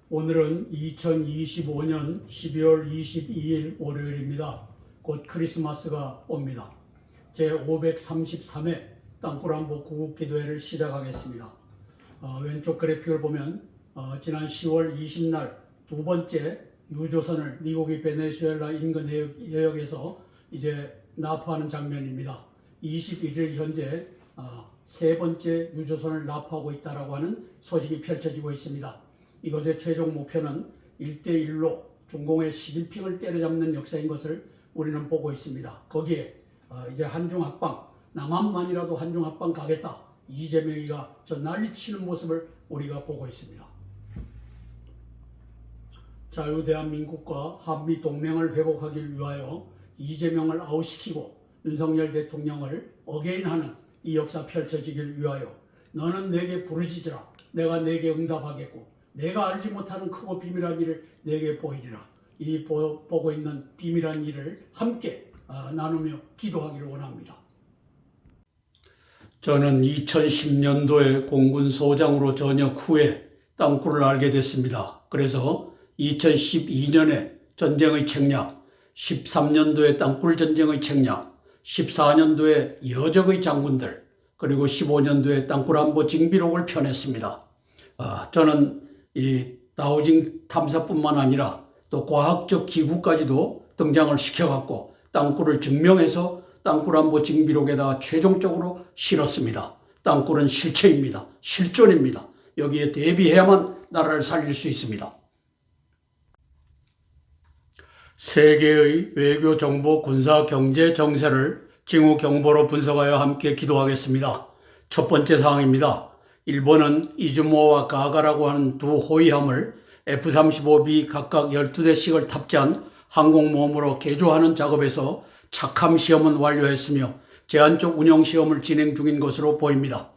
오늘은 2025년 12월 22일 월요일입니다. 곧 크리스마스가 옵니다. 제533회 땅굴안보 구국기도회를 시작하겠습니다. 왼쪽 그래픽을 보면 지난 10월 20날 두 번째 유조선을 미국이 베네수엘라 인근 해역에서 이제 납포하는 장면입니다. 21일 현재 세 번째 유조선을 납포하고 있다라고 하는 소식이 펼쳐지고 있습니다. 이것의 최종 목표는 1대1로 중공의 시진핑을 때려잡는 역사인 것을 우리는 보고 있습니다. 거기에 이제 한중합방, 남한만이라도 한중합방 가겠다, 이재명이가 저 난리치는 모습을 우리가 보고 있습니다. 자유대한민국과 한미동맹을 회복하기 위하여 이재명을 아웃시키고 윤석열 대통령을 어게인하는 이 역사 펼쳐지길 위하여 너는 내게 부르짖으라, 내가 내게 응답하겠고 내가 알지 못하는 크고 비밀한 일을 내게 보이리라. 이 보고 있는 비밀한 일을 함께 나누며 기도하기를 원합니다. 저는 2010년도에 공군 소장으로 전역 후에 땅굴을 알게 됐습니다. 그래서 2012년에 전쟁의 책략, 13년도에 땅굴 전쟁의 책략, 14년도에 여적의 장군들, 그리고 15년도에 땅굴안보 징비록을 펴냈습니다. 저는 이 다우징 탐사뿐만 아니라 또 과학적 기구까지도 등장을 시켜갖고 땅굴을 증명해서 땅굴안보 징비록에다가 최종적으로 실었습니다. 땅굴은 실체입니다. 실존입니다. 여기에 대비해야만 나라를 살릴 수 있습니다. 세계의 외교, 정보, 군사, 경제, 정세를 징후 경보로 분석하여 함께 기도하겠습니다. 첫 번째 사항입니다. 일본은 이즈모와 가가라고 하는 두 호위함을 F-35B 각각 12대씩을 탑재한 항공모함으로 개조하는 작업에서 착함 시험은 완료했으며 제한적 운영 시험을 진행 중인 것으로 보입니다.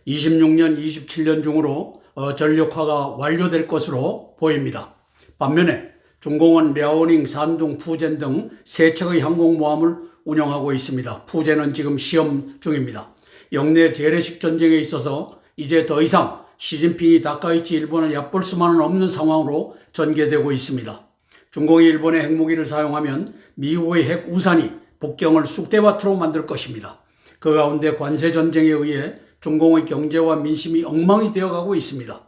26년, 27년 중으로 전력화가 완료될 것으로 보입니다. 반면에 중공은 랴오닝, 산둥, 푸젠 등 세 척의 항공모함을 운영하고 있습니다. 푸젠은 지금 시험 중입니다. 영내 재래식 전쟁에 있어서 이제 더 이상 시진핑이 다카이치 일본을 얕볼 수만은 없는 상황으로 전개되고 있습니다. 중공이 일본의 핵무기를 사용하면 미국의 핵 우산이 북경을 쑥대밭으로 만들 것입니다. 그 가운데 관세 전쟁에 의해 중공의 경제와 민심이 엉망이 되어가고 있습니다.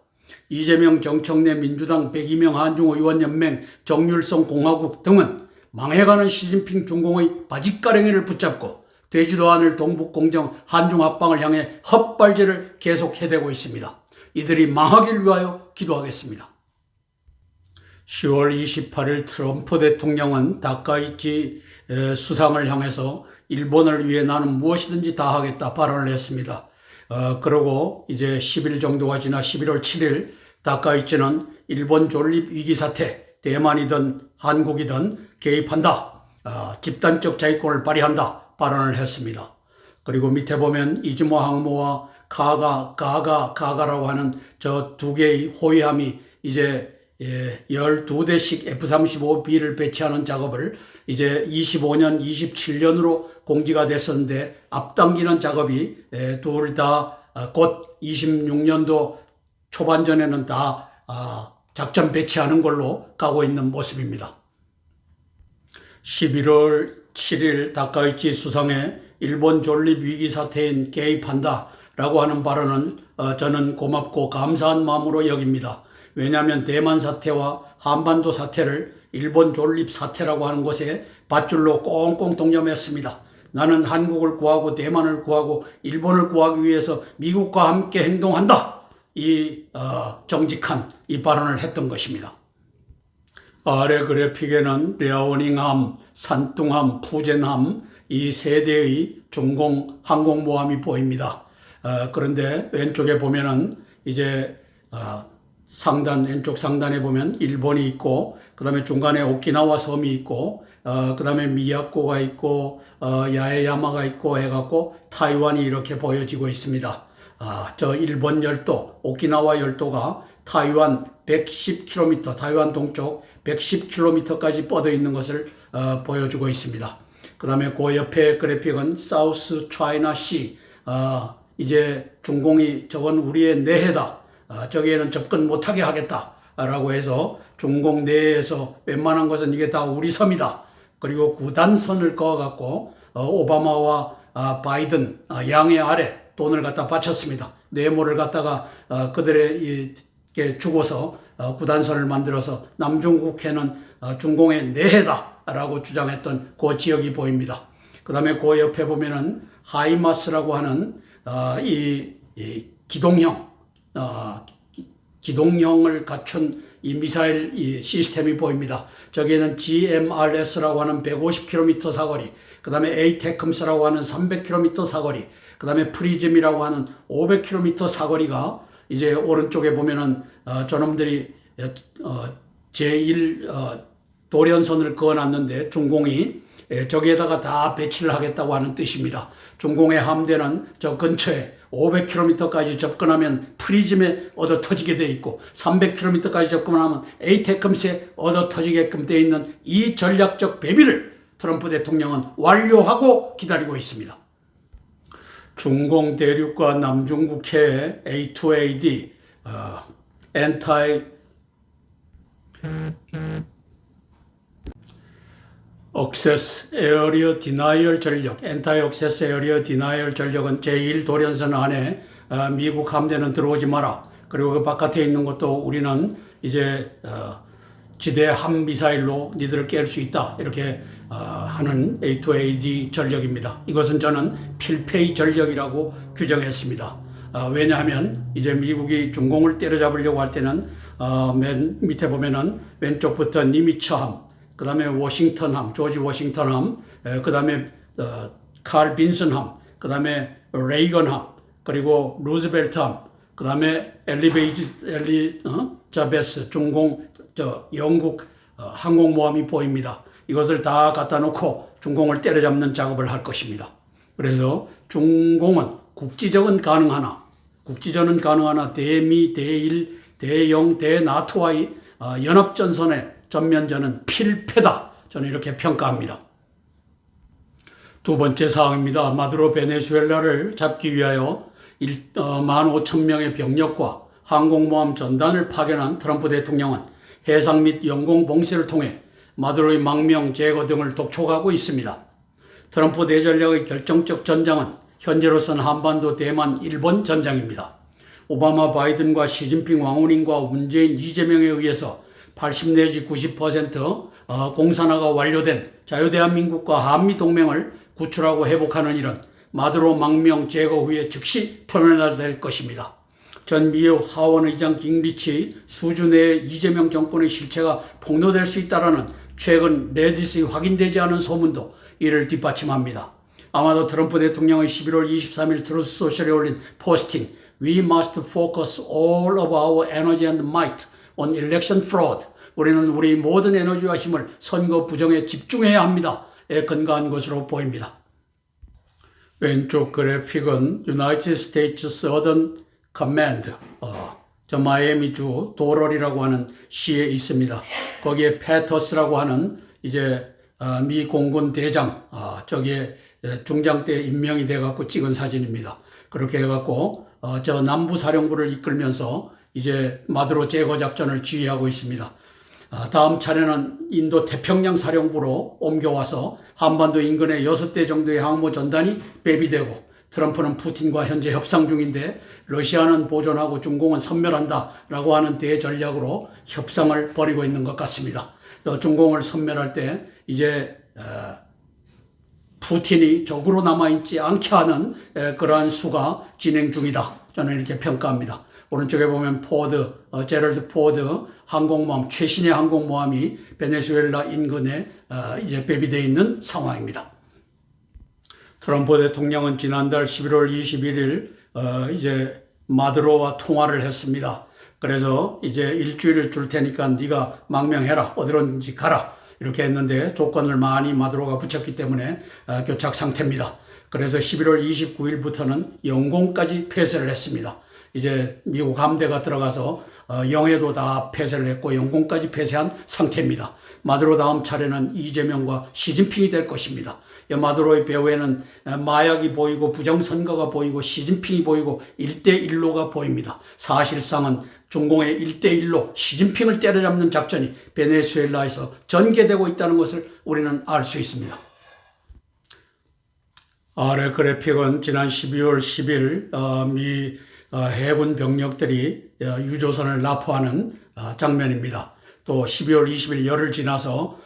이재명, 정청래, 민주당, 102명 한중의원연맹, 정율성 공화국 등은 망해가는 시진핑 중공의 바짓가랭이를 붙잡고 되지도 않을 동북공정 한중합방을 향해 헛발질을 계속 해대고 있습니다. 이들이 망하길 위하여 기도하겠습니다. 10월 28일 트럼프 대통령은 다카이치 수상을 향해서 일본을 위해 나는 무엇이든지 다 하겠다 발언을 했습니다. 그러고 이제 10일 정도가 지나 11월 7일 다카이치는 일본 존립 위기 사태, 대만이든 한국이든 개입한다, 집단적 자위권을 발휘한다 발언을 했습니다. 그리고 밑에 보면 이즈모 항모와 가가라고 하는 저 두 개의 호위함이 이제 12대씩 F-35B를 배치하는 작업을 이제 25년, 27년으로 공지가 됐었는데 앞당기는 작업이 둘 다 곧 26년도 초반전에는 다 작전 배치하는 걸로 가고 있는 모습입니다. 11월 7일 다카이치 수상의 일본 존립 위기 사태인 개입한다 라고 하는 발언은 저는 고맙고 감사한 마음으로 여깁니다. 왜냐하면 대만 사태와 한반도 사태를 일본 존립 사태라고 하는 것에 밧줄로 꽁꽁 동념했습니다. 나는 한국을 구하고 대만을 구하고 일본을 구하기 위해서 미국과 함께 행동한다. 이 정직한 이 발언을 했던 것입니다. 아래 그래픽에는 랴오닝함, 산둥함, 푸젠함 이 세 대의 중공 항공모함이 보입니다. 그런데 왼쪽에 보면은 이제 상단, 왼쪽 상단에 보면 일본이 있고, 그 다음에 중간에 오키나와 섬이 있고, 그 다음에 미야코가 있고, 야에야마가 있고 해갖고 타이완이 이렇게 보여지고 있습니다. 저 일본 열도, 오키나와 열도가 타이완 110km, 타이완 동쪽 110km까지 뻗어 있는 것을 보여주고 있습니다. 그 다음에 그 옆에 그래픽은 사우스 차이나 시, 이제 중공이 저건 우리의 내해다, 저기에는 접근 못하게 하겠다 라고 해서 중공 내에서 웬만한 것은 이게 다 우리 섬이다. 그리고 구단선을 그어갖고 오바마와 바이든 양의 아래 돈을 갖다 바쳤습니다. 뇌물을 갖다가 그들에게 주고서 구단선을 만들어서 남중국해는 중공의 내해다라고 주장했던 그 지역이 보입니다. 그 다음에 그 옆에 보면은 하이마스라고 하는 이 기동형을 갖춘 이 미사일 이 시스템이 보입니다. 저기에는 GMRS라고 하는 150km 사거리, 그 다음에 ATACMS라고 하는 300km 사거리, 그 다음에 프리즘이라고 하는 500km 사거리가 이제 오른쪽에 보면은 저놈들이 제1 도련선을 그어놨는데 중공이 저기에다가 다 배치를 하겠다고 하는 뜻입니다. 중공의 함대는 저 근처에 500km까지 접근하면 프리즘에 얻어터지게 돼 있고 300km까지 접근하면 ATACMS에 얻어터지게끔 돼 있는 이 전략적 배비를 트럼프 대통령은 완료하고 기다리고 있습니다. 중공 대륙과 남중국해의 A2AD Anti Access Area Denial 전력, Anti Access Area Denial 전력은 제1도련선 안에 미국 함대는 들어오지 마라. 그리고 그 바깥에 있는 것도 우리는 이제 지대 함 미사일로 니들을 깰 수 있다. 이렇게 하는 A2AD 전력입니다. 이것은 저는 필패의 전력이라고 규정했습니다. 왜냐하면 이제 미국이 중공을 때려잡으려고 할 때는 맨 밑에 보면은 왼쪽부터 니미츠함, 그 다음에 워싱턴함, 조지 워싱턴함, 그 다음에 칼 빈슨함, 그 다음에 레이건함, 그리고 루즈벨트함, 그 다음에 엘리자베스 중공 영국 항공모함이 보입니다. 이것을 다 갖다 놓고 중공을 때려잡는 작업을 할 것입니다. 그래서 중공은 국지적은 가능하나 대미, 대일, 대영, 대나토와의 연합전선의 전면전은 필패다. 저는 이렇게 평가합니다. 두 번째 사항입니다. 마두로 베네수엘라를 잡기 위하여 15,000명의 병력과 항공모함 전단을 파견한 트럼프 대통령은 해상 및 영공 봉쇄를 통해 마두로의 망명 제거 등을 독촉하고 있습니다. 트럼프 대전략의 결정적 전장은 현재로서는 한반도, 대만, 일본 전장입니다. 오바마, 바이든과 시진핑 왕후님과 문재인, 이재명에 의해서 80 내지 90% 공산화가 완료된 자유대한민국과 한미동맹을 구출하고 회복하는 일은 마두로 망명 제거 후에 즉시 표면화될 것입니다. 전 미국 하원 의장 깅리치 수주 내에 이재명 정권의 실체가 폭로될 수 있다는 최근 레딧이 확인되지 않은 소문도 이를 뒷받침합니다. 아마도 트럼프 대통령의 11월 23일 트루스 소셜에 올린 포스팅 We must focus all of our energy and might on election fraud. 우리는 우리 모든 에너지와 힘을 선거 부정에 집중해야 합니다에 근거한 것으로 보입니다. 왼쪽 그래픽은 United States Southern Command, 저 마이애미주 도럴이라고 하는 시에 있습니다. 거기에 패터스라고 하는 이제 미 공군 대장, 저기에 중장 때 임명이 돼갖고 찍은 사진입니다. 그렇게 해갖고 저 남부 사령부를 이끌면서 이제 마두로 제거 작전을 지휘하고 있습니다. 다음 차례는 인도 태평양 사령부로 옮겨와서 한반도 인근에 6대 정도의 항모 전단이 배비되고 트럼프는 푸틴과 현재 협상 중인데 러시아는 보존하고 중공은 섬멸한다라고 하는 대전략으로 협상을 벌이고 있는 것 같습니다. 중공을 섬멸할 때 이제 푸틴이 적으로 남아있지 않게 하는 그러한 수가 진행 중이다. 저는 이렇게 평가합니다. 오른쪽에 보면 제럴드 포드 항공모함, 최신의 항공모함이 베네수엘라 인근에 이제 배비되어 있는 상황입니다. 트럼프 대통령은 지난달 11월 21일 이제 마두로와 통화를 했습니다. 그래서 이제 일주일을 줄 테니까 네가 망명해라, 어디론지 가라 이렇게 했는데 조건을 많이 마두로가 붙였기 때문에 교착 상태입니다. 그래서 11월 29일부터는 영공까지 폐쇄를 했습니다. 이제 미국 함대가 들어가서 영해도 다 폐쇄를 했고 영공까지 폐쇄한 상태입니다. 마두로 다음 차례는 이재명과 시진핑이 될 것입니다. 마두로의 배후에는 마약이 보이고 부정선거가 보이고 시진핑이 보이고 1대1로가 보입니다. 사실상은 중공의 1대1로 시진핑을 때려잡는 작전이 베네수엘라에서 전개되고 있다는 것을 우리는 알 수 있습니다. 아래 그래픽은 지난 12월 10일 미 해군 병력들이 유조선을 납포하는 장면입니다. 또 12월 20일 열흘 지나서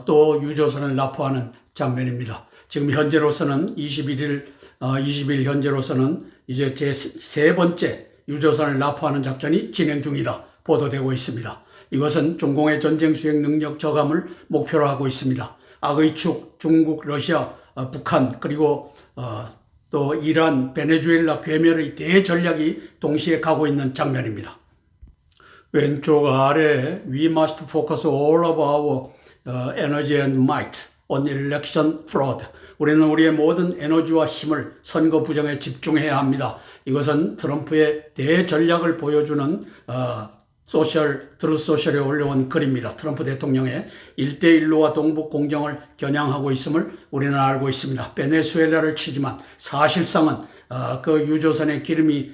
또 유조선을 납포하는 장면입니다. 지금 현재로서는 20일 현재로서는 이제 제 세 번째 유조선을 납포하는 작전이 진행 중이다 보도되고 있습니다. 이것은 중공의 전쟁 수행 능력 저감을 목표로 하고 있습니다. 악의 축 중국, 러시아, 북한 그리고 또 이란, 베네수엘라 괴멸의 대전략이 동시에 가고 있는 장면입니다. 왼쪽 아래 We must focus all of our energy and might on election fraud. 우리는 우리의 모든 에너지와 힘을 선거 부정에 집중해야 합니다. 이것은 트럼프의 대전략을 보여주는 트루소셜에 올려온 글입니다. 트럼프 대통령의 1대1로와 동북 공정을 겨냥하고 있음을 우리는 알고 있습니다. 베네수엘라를 치지만 사실상은 그 유조선의 기름이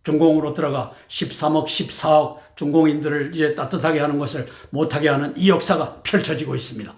중공으로 들어가 13억, 14억 중공인들을 이제 따뜻하게 하는 것을 못하게 하는 이 역사가 펼쳐지고 있습니다.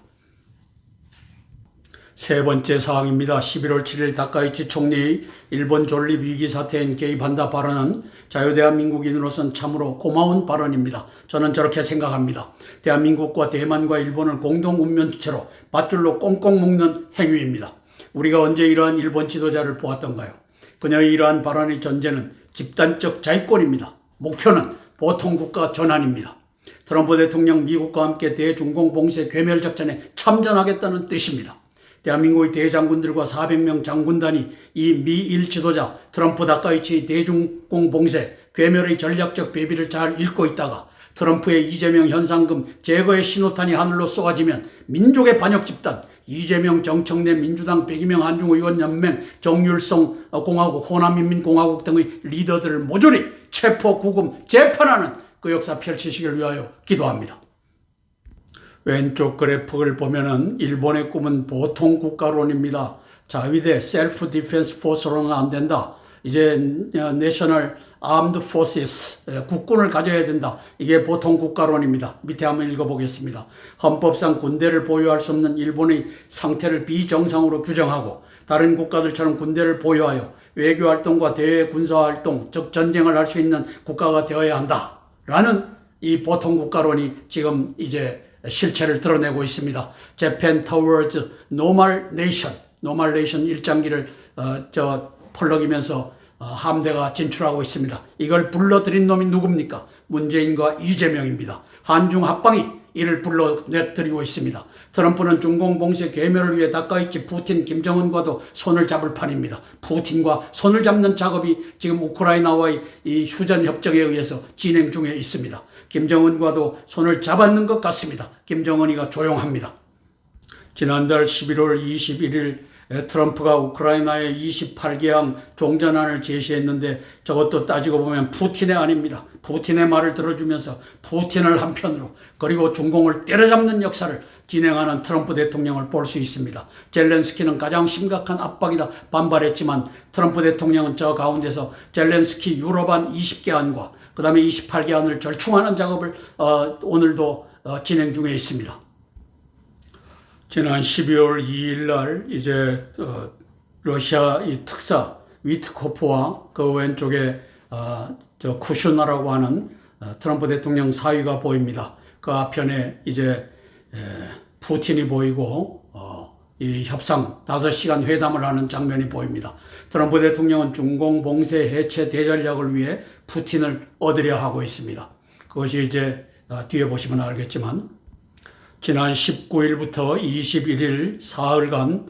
세 번째 사항입니다. 11월 7일 다카이치 총리의 일본 존립 위기 사태엔 개입한다 발언은 자유대한민국인으로서는 참으로 고마운 발언입니다. 저는 저렇게 생각합니다. 대한민국과 대만과 일본을 공동 운명체로 밧줄로 꽁꽁 묶는 행위입니다. 우리가 언제 이러한 일본 지도자를 보았던가요? 그녀의 이러한 발언의 전제는 집단적 자위권입니다. 목표는 보통국가 전환입니다. 트럼프 대통령 미국과 함께 대중공 봉쇄 괴멸 작전에 참전하겠다는 뜻입니다. 대한민국의 대장군들과 400명 장군단이 이 미일 지도자 트럼프 다카이치의 대중공 봉쇄 괴멸의 전략적 배비를 잘 읽고 있다가 트럼프의 이재명 현상금 제거의 신호탄이 하늘로 쏘아지면 민족의 반역 집단 이재명 정청래 민주당 102명 한중의원연맹 정율성 공화국 호남인민공화국 등의 리더들을 모조리 체포 구금 재판하는 그 역사 펼치시길 위하여 기도합니다. 왼쪽 그래프를 보면은 일본의 꿈은 보통 국가론입니다. 자위대 셀프 디펜스 포스로는 안 된다. 이제 내셔널 아임드 포시스 국군을 가져야 된다. 이게 보통 국가론입니다. 밑에 한번 읽어보겠습니다. 헌법상 군대를 보유할 수 없는 일본의 상태를 비정상으로 규정하고 다른 국가들처럼 군대를 보유하여 외교활동과 대외 군사활동 즉 전쟁을 할 수 있는 국가가 되어야 한다. 라는 이 보통 국가론이 지금 이제 실체를 드러내고 있습니다. Japan towards normal nation, normal nation 일장기를 펄럭이면서 함대가 진출하고 있습니다. 이걸 불러들인 놈이 누굽니까? 문재인과 이재명입니다. 한중 합방이 이를 불러내드리고 있습니다. 트럼프는 중공 봉쇄 괴멸을 위해 다카이치 푸틴, 김정은과도 손을 잡을 판입니다. 푸틴과 손을 잡는 작업이 지금 우크라이나와의 이 휴전 협정에 의해서 진행 중에 있습니다. 김정은과도 손을 잡았는 것 같습니다. 김정은이가 조용합니다. 지난달 11월 21일 트럼프가 우크라이나에 28개항 종전안을 제시했는데 저것도 따지고 보면 푸틴의 안입니다. 푸틴의 말을 들어주면서 푸틴을 한편으로 그리고 중공을 때려잡는 역사를 진행하는 트럼프 대통령을 볼 수 있습니다. 젤렌스키는 가장 심각한 압박이다 반발했지만 트럼프 대통령은 저 가운데서 젤렌스키 유럽안 20개안과 그 다음에 28개안을 절충하는 작업을 오늘도 진행 중에 있습니다. 지난 12월 2일 날 이제 러시아 이 특사 위트코프와 그 왼쪽에 저 쿠슈나라고 하는 트럼프 대통령 사위가 보입니다. 그 앞편에 이제 푸틴이 보이고 이 협상 5시간 회담을 하는 장면이 보입니다. 트럼프 대통령은 중공 봉쇄 해체 대전략을 위해 푸틴을 얻으려 하고 있습니다. 그것이 이제 뒤에 보시면 알겠지만 지난 19일부터 21일 사흘간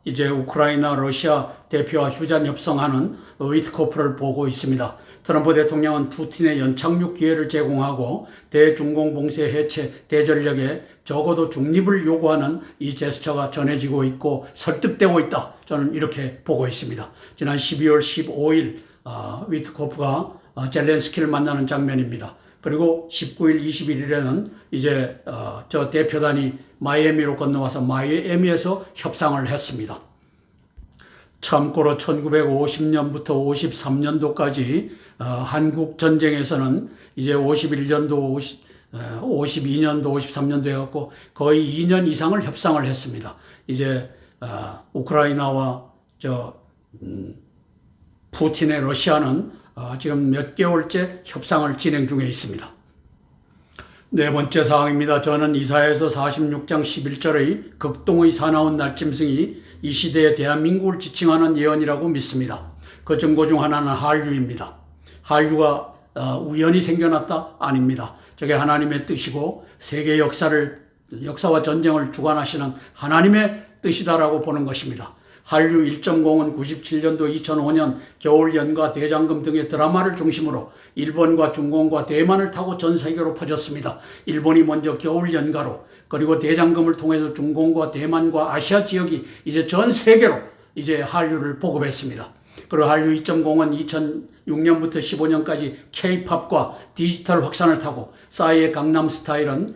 이제 우크라이나 러시아 대표와 휴전 협상하는 위트코프를 보고 있습니다. 트럼프 대통령은 푸틴의 연착륙 기회를 제공하고 대중공 봉쇄 해체 대전략에 적어도 중립을 요구하는 이 제스처가 전해지고 있고 설득되고 있다. 저는 이렇게 보고 있습니다. 지난 12월 15일 위트코프가 젤렌스키를 만나는 장면입니다. 그리고 19일, 21일에는 이제 저 대표단이 마이애미로 건너와서 마이애미에서 협상을 했습니다. 참고로 1950년부터 53년도까지 한국 전쟁에서는 이제 51년도, 52년도, 53년도 해갖고 거의 2년 이상을 협상을 했습니다. 이제 우크라이나와 푸틴의 러시아는 지금 몇 개월째 협상을 진행 중에 있습니다. 네 번째 사항입니다. 저는 이사야서 46장 11절의 극동의 사나운 날짐승이 이 시대의 대한민국을 지칭하는 예언이라고 믿습니다. 그 증거 중 하나는 한류입니다. 한류가 우연히 생겨났다? 아닙니다. 저게 하나님의 뜻이고 세계 역사와 전쟁을 주관하시는 하나님의 뜻이다라고 보는 것입니다. 한류 1.0은 97년도 2005년 겨울연가 대장금 등의 드라마를 중심으로 일본과 중공과 대만을 타고 전 세계로 퍼졌습니다. 일본이 먼저 겨울연가로, 그리고 대장금을 통해서 중공과 대만과 아시아 지역이 이제 전 세계로 이제 한류를 보급했습니다. 그리고 한류 2.0은 2006년부터 15년까지 K-팝과 디지털 확산을 타고 싸이의 강남 스타일은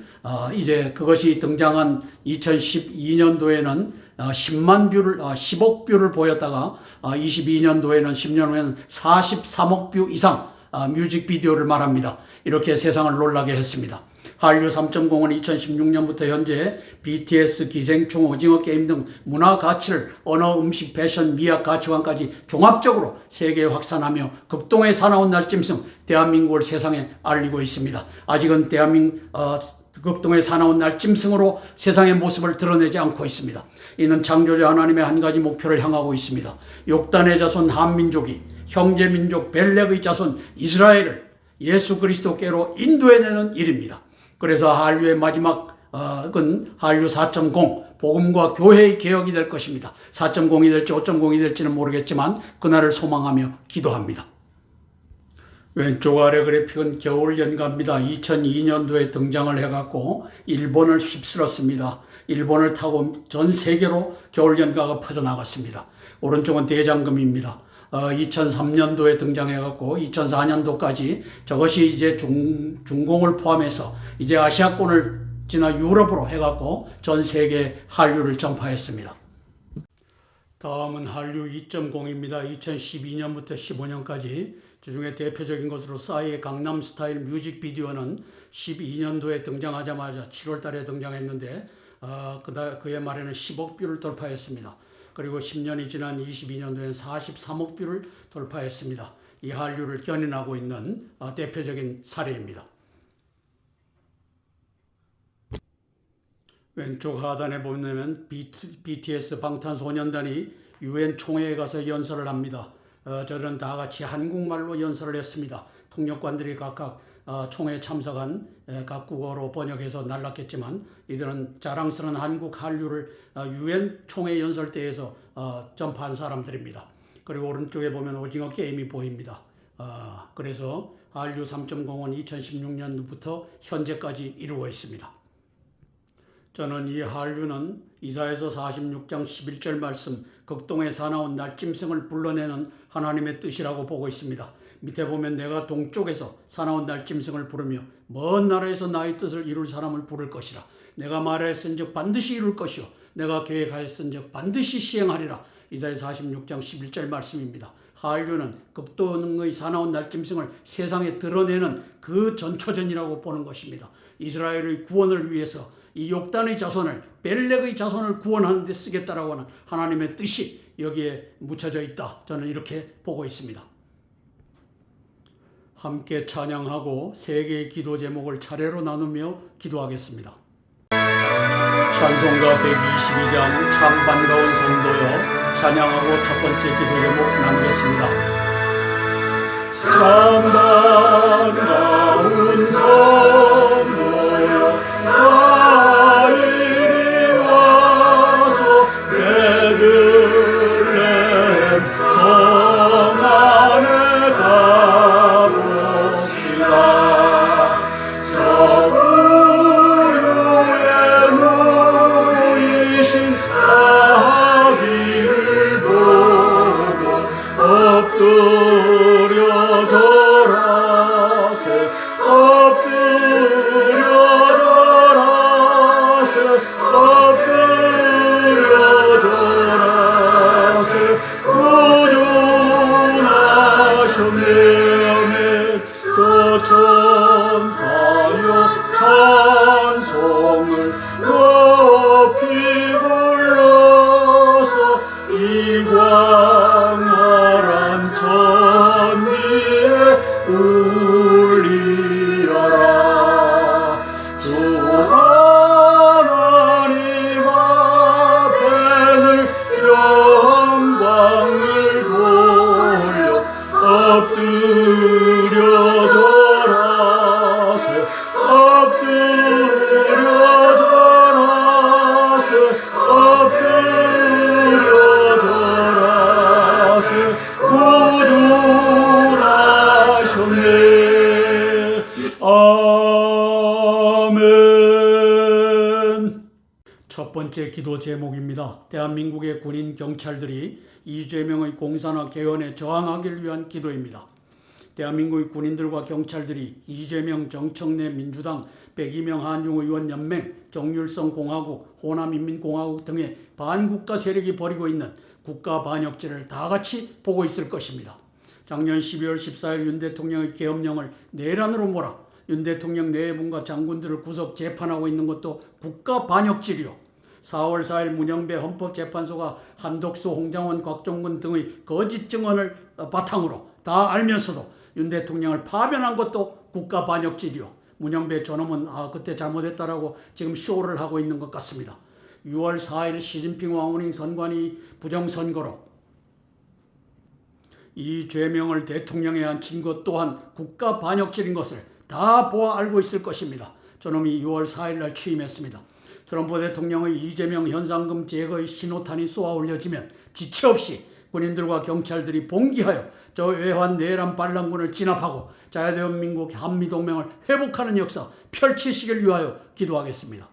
이제 그것이 등장한 2012년도에는 10억 뷰를 보였다가 22년도에는 10년 후에는 43억 뷰 이상 뮤직비디오를 말합니다. 이렇게 세상을 놀라게 했습니다. 한류 3.0은 2016년부터 현재 BTS, 기생충, 오징어 게임 등 문화 가치를 언어, 음식, 패션, 미학, 가치관까지 종합적으로 세계에 확산하며 극동의 사나운 날짐승 대한민국을 세상에 알리고 있습니다. 아직은 극동의 사나운 날짐승으로 세상의 모습을 드러내지 않고 있습니다. 이는 창조자 하나님의 한 가지 목표를 향하고 있습니다. 욕단의 자손 한민족이 형제민족 벨렉의 자손 이스라엘을 예수 그리스도께로 인도해내는 일입니다. 그래서 한류의 마지막은 한류 4.0 복음과 교회의 개혁이 될 것입니다. 4.0이 될지 5.0이 될지는 모르겠지만 그날을 소망하며 기도합니다. 왼쪽 아래 그래픽은 겨울연가입니다. 2002년도에 등장을 해갖고 일본을 휩쓸었습니다. 일본을 타고 전 세계로 겨울연가가 퍼져나갔습니다. 오른쪽은 대장금입니다. 2003년도에 등장해갖고 2004년도까지 저것이 이제 중공을 포함해서 이제 아시아권을 지나 유럽으로 해갖고 전 세계 한류를 전파했습니다. 다음은 한류 2.0입니다. 2012년부터 15년까지 주중에 대표적인 것으로 싸이의 강남 스타일 뮤직비디오는 12년도에 등장하자마자 7월 달에 등장했는데 그해 말에는 10억 뷰를 돌파했습니다. 그리고 10년이 지난 22년도에는 43억 뷰를 돌파했습니다. 이 한류를 견인하고 있는 대표적인 사례입니다. 왼쪽 하단에 보면 BTS 방탄소년단이 UN 총회에 가서 연설을 합니다. 저들은 다 같이 한국말로 연설을 했습니다. 통역관들이 각각 총회에 참석한 각 국어로 번역해서 날랐겠지만 이들은 자랑스러운 한국 한류를 UN 총회 연설대에서 전파한 사람들입니다. 그리고 오른쪽에 보면 오징어 게임이 보입니다. 그래서 한류 3.0은 2016년부터 현재까지 이루고 있습니다. 저는 이 한류는 이사야서 46장 11절 말씀 극동의 사나운 날짐승을 불러내는 하나님의 뜻이라고 보고 있습니다. 밑에 보면 내가 동쪽에서 사나운 날짐승을 부르며 먼 나라에서 나의 뜻을 이룰 사람을 부를 것이라. 내가 말하였은즉 반드시 이룰 것이요 내가 계획하였은즉 반드시 시행하리라. 이사야 46장 11절 말씀입니다. 한류는 극동의 사나운 날짐승을 세상에 드러내는 그 전초전이라고 보는 것입니다. 이스라엘의 구원을 위해서 이 욕단의 자손을, 벨렉의 자손을 구원하는 데 쓰겠다라고 하는 하나님의 뜻이 여기에 묻혀져 있다. 저는 이렇게 보고 있습니다. 함께 찬양하고 세 개의 기도 제목을 차례로 나누며 기도하겠습니다. 찬송가 122장 참 반가운 성도여 찬양하고 첫 번째 기도 제목 나누겠습니다. 참 반가운 성도여 이리 와서 베들레헴 성 안에 가봅시다. 서우유에 누이신 아기를 보고 엎드 엎드려 절하세 엎드려 절하세 구주하셨네. 아멘. 첫 번째 기도 제목입니다. 대한민국의 군인 경찰들이 이재명의 공사나 개헌에 저항하기 위한 기도입니다. 대한민국의 군인들과 경찰들이 이재명 정청래 민주당, 백이명 한중의원연맹, 정율성 공화국, 호남인민공화국 등의 반국가 세력이 벌이고 있는 국가 반역죄를 다 같이 보고 있을 것입니다. 작년 12월 14일 윤 대통령의 계엄령을 내란으로 몰아 윤 대통령 내분과 장군들을 구속 재판하고 있는 것도 국가 반역죄이요. 4월 4일 문영배 헌법재판소가 한덕수, 홍장원, 곽종근 등의 거짓 증언을 바탕으로 다 알면서도 윤 대통령을 파변한 것도 국가 반역죄이요. 문영배 저놈은 그때 잘못했다라고 지금 쇼를 하고 있는 것 같습니다. 6월 4일 시진핑 왕후닝 선관위 부정선거로 이재명을 대통령에 앉힌 것 또한 국가 반역죄인 것을 다 보아 알고 있을 것입니다. 저놈이 6월 4일 날 취임했습니다. 트럼프 대통령의 이재명 현상금 제거의 신호탄이 쏘아 올려지면 지체 없이 군인들과 경찰들이 봉기하여 저 외환 내란 반란군을 진압하고 자유대한민국 한미동맹을 회복하는 역사 펼치시길 위하여 기도하겠습니다.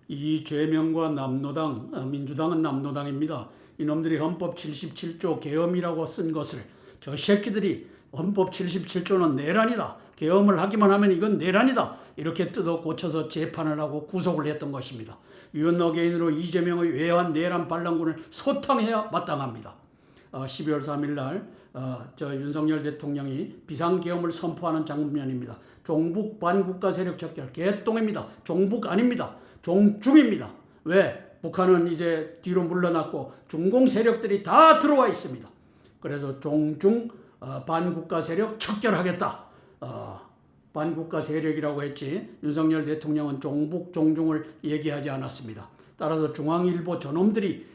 이재명과 남노당, 민주당은 남노당입니다. 이놈들이 헌법 77조 계엄이라고 쓴 것을 저 새끼들이 헌법 77조는 내란이다, 계엄을 하기만 하면 이건 내란이다, 이렇게 뜯어 고쳐서 재판을 하고 구속을 했던 것입니다. 유언 어게인으로 이재명의 외환 내란 반란군을 소탕해야 마땅합니다. 12월 3일 날 윤석열 대통령이 비상계엄을 선포하는 장면입니다. 종북 반국가 세력 척결, 개똥입니다. 종북 아닙니다. 종중입니다. 왜? 북한은 이제 뒤로 물러났고 중공 세력들이 다 들어와 있습니다. 그래서 종중 반국가 세력 척결하겠다. 반국가 세력이라고 했지 윤석열 대통령은 종북 종중을 얘기하지 않았습니다. 따라서 중앙일보 저놈들이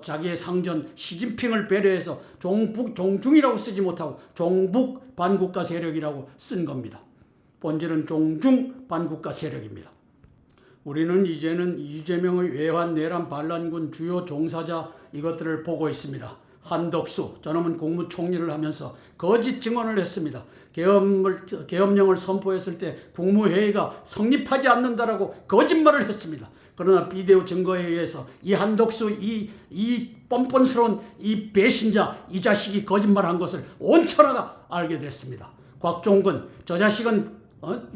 자기의 상전 시진핑을 배려해서 종북 종중이라고 쓰지 못하고 종북 반국가 세력이라고 쓴 겁니다. 본질은 종중 반국가 세력입니다. 우리는 이제는 이재명의 외환 내란 반란군 주요 종사자 이것들을 보고 있습니다. 한덕수 저놈은 국무총리를 하면서 거짓 증언을 했습니다. 계엄령을 선포했을 때 국무회의가 성립하지 않는다라고 거짓말을 했습니다. 그러나 비디오 증거에 의해서 이 한덕수 이 뻔뻔스러운 이 배신자 이 자식이 거짓말한 것을 온 천하가 알게 됐습니다. 곽종근 저 자식은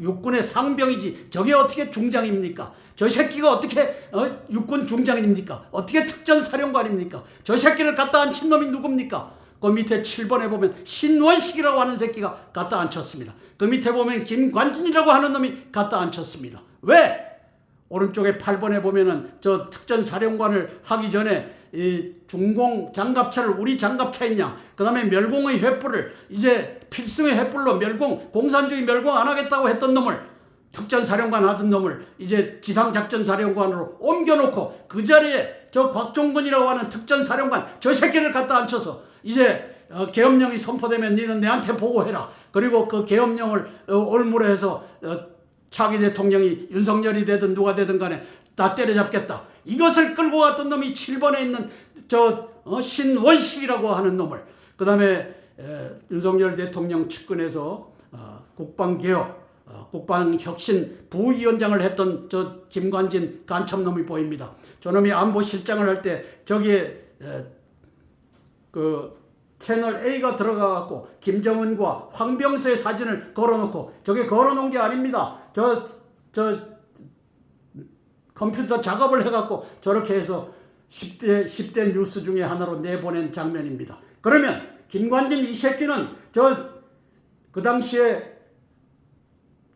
육군의 상병이지 저게 어떻게 중장입니까? 저 새끼가 어떻게 육군 중장입니까? 어떻게 특전사령관입니까? 저 새끼를 갖다 앉힌 놈이 누굽니까? 그 밑에 7번에 보면 신원식이라고 하는 새끼가 갖다 앉혔습니다. 그 밑에 보면 김관진이라고 하는 놈이 갖다 앉혔습니다. 왜? 오른쪽에 8번에 보면은 저 특전사령관을 하기 전에 이 중공 장갑차를 우리 장갑차 있냐, 그 다음에 멸공의 횃불을 이제 필승의 횃불로 공산주의 멸공 안 하겠다고 했던 놈을 특전사령관 하던 놈을 이제 지상작전사령관으로 옮겨놓고 그 자리에 저 곽종근이라고 하는 특전사령관 저 새끼를 갖다 앉혀서 이제 계엄령이 선포되면 너는 내한테 보고해라. 그리고 그 계엄령을 올무로 해서 차기 대통령이 윤석열이 되든 누가 되든 간에 다 때려잡겠다. 이것을 끌고 갔던 놈이 7번에 있는 신원식이라고 하는 놈을, 그 다음에 윤석열 대통령 측근에서 국방개혁, 국방혁신 부위원장을 했던 저 김관진 간첩놈이 보입니다. 저놈이 안보실장을 할 때 저기에 그 채널 A가 들어가갖고 김정은과 황병서의 사진을 걸어놓고, 저게 걸어놓은 게 아닙니다. 저 컴퓨터 작업을 해갖고 저렇게 해서 10대 뉴스 중에 하나로 내보낸 장면입니다. 그러면 김관진 이 새끼는 그 당시에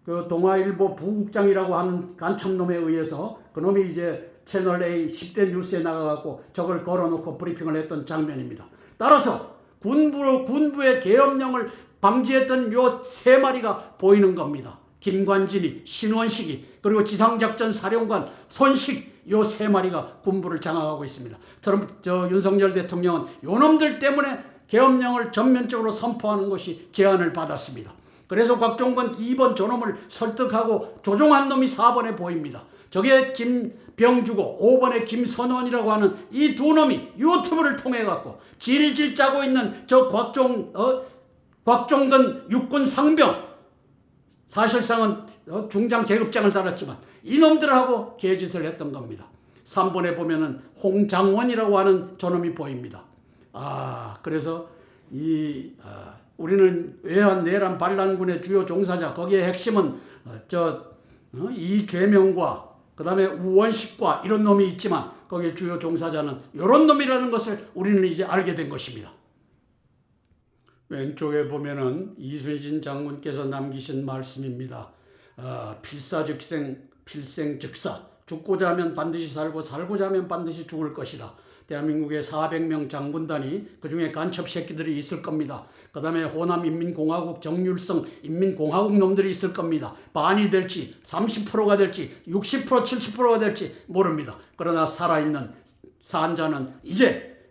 그 동아일보 부국장이라고 하는 간첩놈에 의해서 그놈이 이제 채널 A 10대 뉴스에 나가갖고 저걸 걸어놓고 브리핑을 했던 장면입니다. 따라서 군부의 계엄령을 방지했던 요 세 마리가 보이는 겁니다. 김관진이, 신원식이, 그리고 지상작전 사령관 손식, 요 세 마리가 군부를 장악하고 있습니다. 윤석열 대통령은 요 놈들 때문에 계엄령을 전면적으로 선포하는 것이 제안을 받았습니다. 그래서 곽종건 2번 저놈을 설득하고 조종한 놈이 4번에 보입니다. 저게 김병주고 5번에 김선원이라고 하는 이 두 놈이 유튜브를 통해 갖고 질질 짜고 있는 저 곽종건 육군 상병, 사실상은 중장 계급장을 달았지만 이놈들하고 개짓을 했던 겁니다. 3번에 보면은 홍장원이라고 하는 저놈이 보입니다. 그래서 우리는 외환내란 반란군의 주요 종사자, 거기에 핵심은 이죄명과 그 다음에 우원식과 이런 놈이 있지만 거기에 주요 종사자는 이런 놈이라는 것을 우리는 이제 알게 된 것입니다. 왼쪽에 보면은 이순신 장군께서 남기신 말씀입니다. 필사즉생, 필생즉사. 죽고자 하면 반드시 살고 살고자 하면 반드시 죽을 것이다. 대한민국에 400명 장군단이 그중에 간첩 새끼들이 있을 겁니다. 그 다음에 호남인민공화국 정률성 인민공화국 놈들이 있을 겁니다. 반이 될지 30%가 될지 60% 70%가 될지 모릅니다. 그러나 살아있는 산자는 이제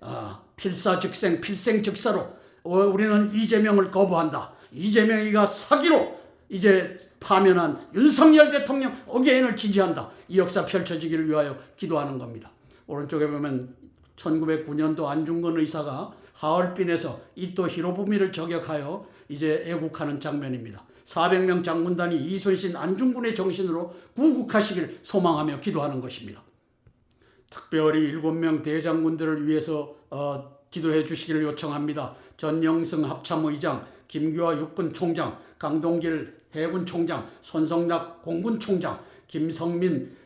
필사즉생 필생즉사로 우리는 이재명을 거부한다. 이재명이가 사기로 이제 파면한 윤석열 대통령 어게인을 지지한다. 이 역사 펼쳐지기를 위하여 기도하는 겁니다. 오른쪽에 보면 1909년도 안중근 의사가 하얼빈에서 이토 히로부미를 저격하여 이제 애국하는 장면입니다. 400명 장군단이 이순신 안중근의 정신으로 구국하시길 소망하며 기도하는 것입니다. 특별히 7명 대장군들을 위해서 기도해 주시기를 요청합니다. 전영승 합참의장, 김규하 육군총장, 강동길 해군총장, 손성락 공군총장, 김성민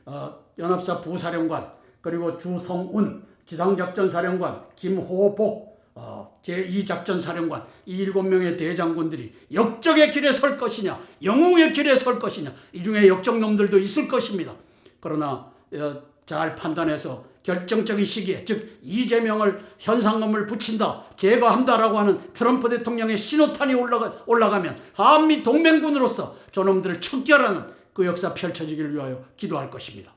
연합사 부사령관, 그리고 주성운 지상작전사령관, 김호복 제2작전사령관, 이 7명의 대장군들이 역적의 길에 설 것이냐 영웅의 길에 설 것이냐, 이 중에 역적놈들도 있을 것입니다. 그러나 잘 판단해서 결정적인 시기에, 즉 이재명을 현상금을 붙인다, 제거한다라고 하는 트럼프 대통령의 신호탄이 올라가면 한미 동맹군으로서 저놈들을 척결하는 그 역사 펼쳐지기를 위하여 기도할 것입니다.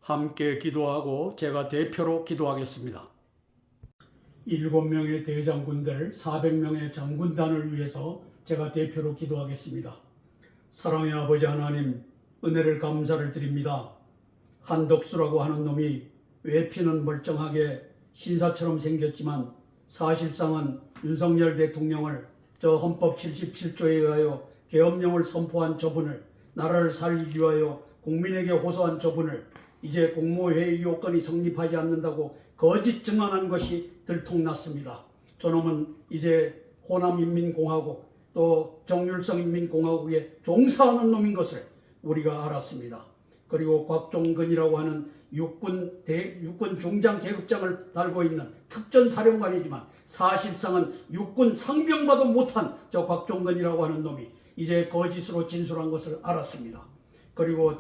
함께 기도하고 제가 대표로 기도하겠습니다. 7명의 대장군들, 400명의 장군단을 위해서 제가 대표로 기도하겠습니다. 사랑의 아버지 하나님, 은혜를 감사를 드립니다. 한덕수라고 하는 놈이 외피는 멀쩡하게 신사처럼 생겼지만 사실상은 윤석열 대통령을 저 헌법 77조에 의하여 계엄령을 선포한 저분을, 나라를 살리기 위하여 국민에게 호소한 저분을 이제 국무회의 요건이 성립하지 않는다고 거짓 증언한 것이 들통났습니다. 저놈은 이제 호남인민공화국 또 정률성인민공화국에 종사하는 놈인 것을 우리가 알았습니다. 그리고 곽종근이라고 하는 육군 중장 계급장을 달고 있는 특전사령관이지만 사실상은 육군 상병봐도 못한 저 곽종근이라고 하는 놈이 이제 거짓으로 진술한 것을 알았습니다. 그리고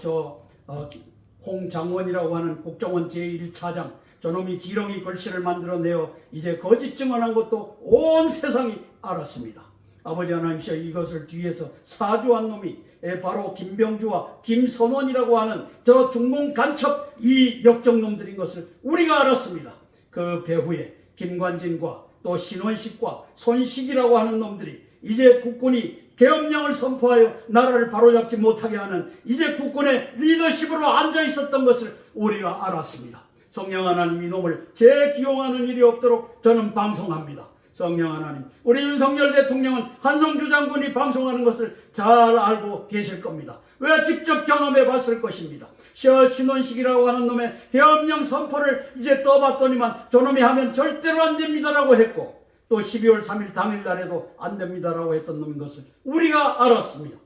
홍장원이라고 하는 국정원 제1차장, 저놈이 지렁이 글씨를 만들어내어 이제 거짓 증언한 것도 온 세상이 알았습니다. 아버지 하나님이여, 이것을 뒤에서 사주한 놈이 바로 김병주와 김선원이라고 하는 저 중공 간첩 이 역적놈들인 것을 우리가 알았습니다. 그 배후에 김관진과 또 신원식과 손식이라고 하는 놈들이 이제 국군이 계엄령을 선포하여 나라를 바로잡지 못하게 하는 이제 국군의 리더십으로 앉아 있었던 것을 우리가 알았습니다. 성령 하나님, 이놈을 재기용하는 일이 없도록 저는 방송합니다. 성령 하나님, 우리 윤석열 대통령은 한성주 장군이 방송하는 것을 잘 알고 계실 겁니다. 왜 직접 경험해 봤을 것입니다. 신원식이라고 하는 놈의 계엄령 선포를 이제 떠봤더니만 저놈이 하면 절대로 안 됩니다라고 했고, 또 12월 3일 당일 날에도 안 됩니다라고 했던 놈인 것을 우리가 알았습니다.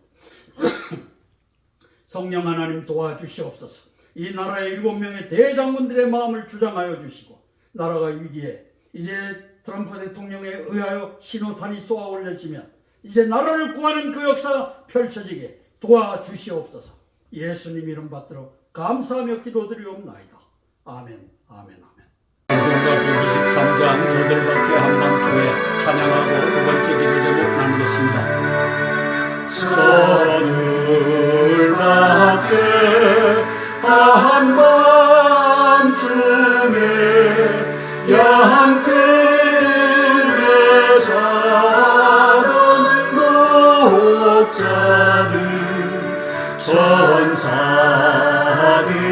성령 하나님 도와주시옵소서. 이 나라의 7명의 대장군들의 마음을 주장하여 주시고, 나라가 위기에 이제 트럼프 대통령에 의하여 신호탄이 쏘아 올려지면 이제 나라를 구하는 그 역사가 펼쳐지게 도와주시옵소서. 예수님 이름 받들어 감사하며 기도드리옵나이다. 아멘, 아멘, 아멘. 찬송가 123장 저들밖에 한밤중에 찬양하고 두 번째 기도 제목 나누겠습니다. 저들밖에 한밤중에 양뜰에 자는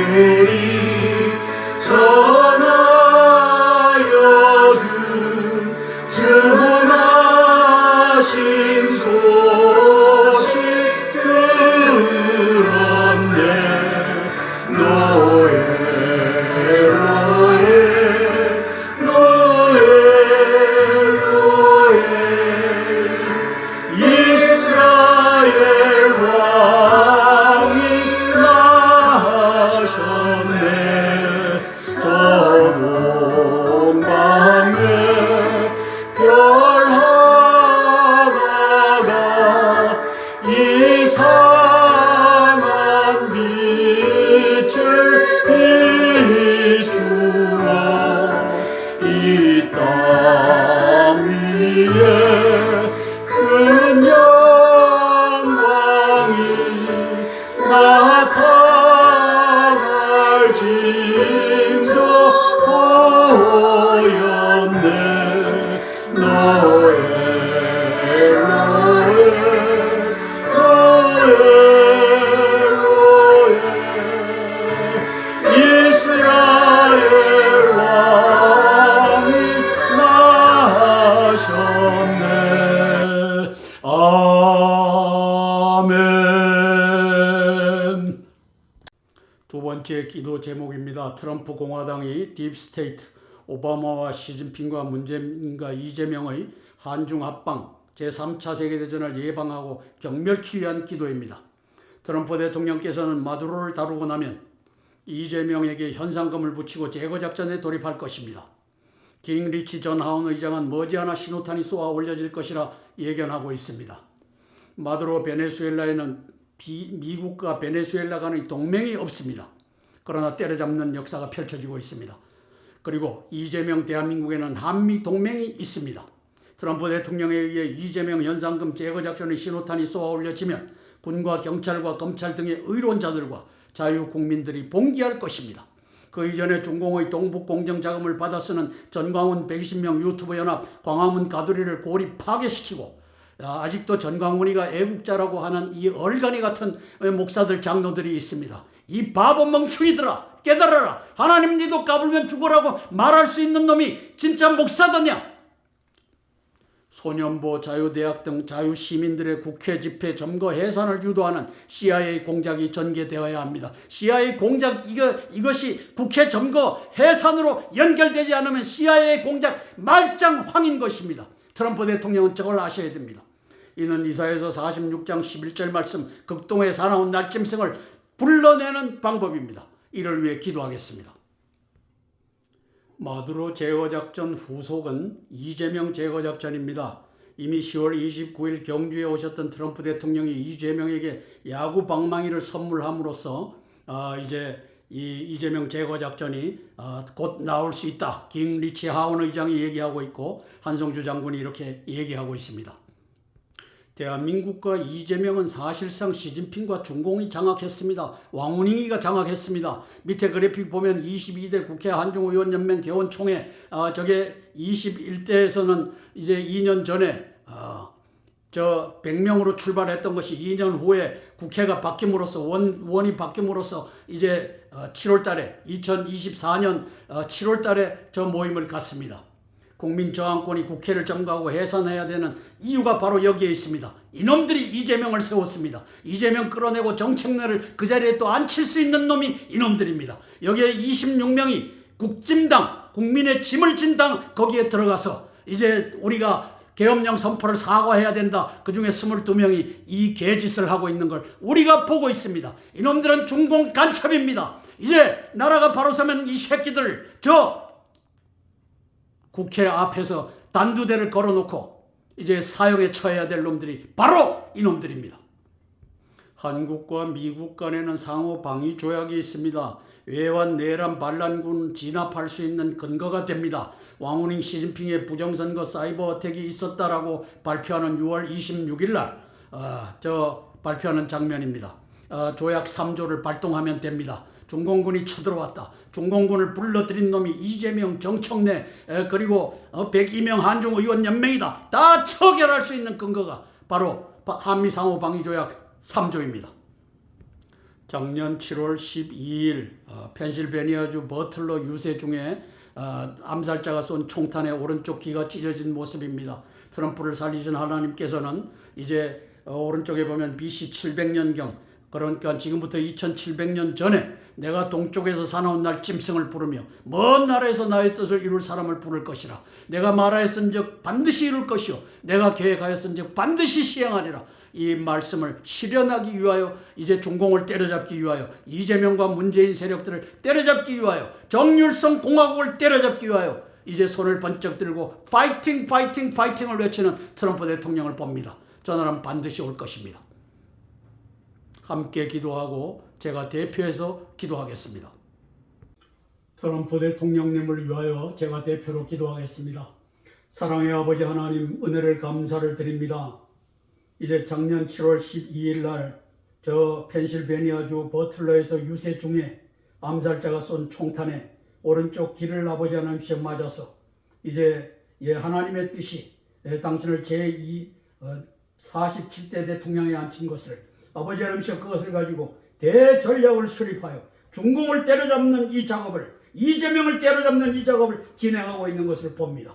전사들이 전하여 준 전하신 소식 들었네. 노엘 노엘 노엘 노엘 이스라엘 왕이 나셨네. 서문 밤에 별 하나가 이상한 빛을 비추어 이 땅 위에 큰 영광이 나타날 징조 보였네. 노엘 노엘 노엘 노엘 이스라엘 왕이 나셨네. 아멘. 두 번째 기도 제목입니다. 트럼프 공화당이 딥스테이트 오바마와 시진핑과 문재인과 이재명의 한중 합방 제3차 세계대전을 예방하고 경멸키 위한 기도입니다. 트럼프 대통령께서는 마두로를 다루고 나면 이재명에게 현상금을 붙이고 제거작전에 돌입할 것입니다. 깅리치 전 하원 의장은 머지않아 신호탄이 쏘아 올려질 것이라 예견하고 있습니다. 마두로 베네수엘라에는 미국과 베네수엘라 간의 동맹이 없습니다. 그러나 때려잡는 역사가 펼쳐지고 있습니다. 그리고 이재명 대한민국에는 한미 동맹이 있습니다. 트럼프 대통령에 의해 이재명 현상금 제거 작전의 신호탄이 쏘아 올려지면 군과 경찰과 검찰 등의 의로운 자들과 자유국민들이 봉기할 것입니다. 그 이전에 중공의 동북 공정 자금을 받아 쓰는 전광훈 120명 유튜브 연합 광화문 가두리를 고리 파괴시키고 아직도 전광훈이가 애국자라고 하는 이 얼간이 같은 목사들 장로들이 있습니다. 이 바보 멍충이들아, 깨달아라. 하나님 니도 까불면 죽어라고 말할 수 있는 놈이 진짜 목사더냐? 소년보 자유대학 등 자유시민들의 국회 집회 점거 해산을 유도하는 CIA 공작이 전개되어야 합니다. CIA 공작 이것이 국회 점거 해산으로 연결되지 않으면 CIA 공작 말짱황인 것입니다. 트럼프 대통령은 저걸 아셔야 됩니다. 이는 이사야서 46장 11절 말씀 극동에 사나운 날짐승을 불러내는 방법입니다. 이를 위해 기도하겠습니다. 마두로 제거작전 후속은 이재명 제거작전입니다. 이미 10월 29일 경주에 오셨던 트럼프 대통령이 이재명에게 야구 방망이를 선물함으로써 이제 이 이재명 제거작전이 곧 나올 수 있다. 깅리치 하원 의장이 얘기하고 있고 한성주 장군이 이렇게 얘기하고 있습니다. 대한민국과 이재명은 사실상 시진핑과 중공이 장악했습니다. 왕운잉이가 장악했습니다. 밑에 그래픽 보면 22대 국회 한중의원연맹 개원총회 저게 21대에서는 이제 2년 전에 저 100명으로 출발했던 것이 2년 후에 국회가 바뀜으로써 원이 바뀜으로써 이제 7월 달에 2024년 7월 달에 저 모임을 갖습니다. 국민저항권이 국회를 점거하고 해산해야 되는 이유가 바로 여기에 있습니다. 이놈들이 이재명을 세웠습니다. 이재명 끌어내고 정책내를 그 자리에 또 앉힐 수 있는 놈이 이놈들입니다. 여기에 26명이 국짐당, 국민의 짐을 진 당 거기에 들어가서 이제 우리가 계엄령 선포를 사과해야 된다. 그중에 22명이 이 개짓을 하고 있는 걸 우리가 보고 있습니다. 이놈들은 중공 간첩입니다. 이제 나라가 바로 서면 이 새끼들 저 국회 앞에서 단두대를 걸어놓고 이제 사형에 처해야 될 놈들이 바로 이놈들입니다. 한국과 미국 간에는 상호 방위 조약이 있습니다. 외환, 내란, 반란군 진압할 수 있는 근거가 됩니다. 왕운잉 시진핑의 부정선거 사이버 어택이 있었다라고 발표하는 6월 26일 날 발표하는 장면입니다. 조약 3조를 발동하면 됩니다. 중공군이 쳐들어왔다. 중공군을 불러들인 놈이 이재명, 정청래 그리고 102명 한중의원연맹이다. 다 처결할 수 있는 근거가 바로 한미상호방위조약 3조입니다. 작년 7월 12일 펜실베니아주 버틀러 유세 중에 암살자가 쏜 총탄에 오른쪽 귀가 찢어진 모습입니다. 트럼프를 살리신 하나님께서는 이제 오른쪽에 보면 BC 700년경, 그러니까 지금부터 2700년 전에 내가 동쪽에서 사나운 날 짐승을 부르며 먼 나라에서 나의 뜻을 이룰 사람을 부를 것이라. 내가 말하였은즉 반드시 이룰 것이요 내가 계획하였은즉 반드시 시행하리라. 이 말씀을 실현하기 위하여 이제 중공을 때려잡기 위하여 이재명과 문재인 세력들을 때려잡기 위하여 정률성 공화국을 때려잡기 위하여 이제 손을 번쩍 들고 파이팅 파이팅 파이팅을 외치는 트럼프 대통령을 봅니다. 저 나라는 반드시 올 것입니다. 함께 기도하고 제가 대표해서 기도하겠습니다. 트럼프 대통령님을 위하여 제가 대표로 기도하겠습니다. 사랑의 아버지 하나님, 은혜를 감사를 드립니다. 이제 작년 7월 12일 날 저 펜실베니아주 버틀러에서 유세 중에 암살자가 쏜 총탄에 오른쪽 귀를 아버지 하나님께 맞아서 이제 하나님의 뜻이 당신을 제47대 대통령에 앉힌 것을 아버지 하나님께 그것을 가지고 대전략을 수립하여 중공을 때려잡는 이 작업을, 이재명을 때려잡는 이 작업을 진행하고 있는 것을 봅니다.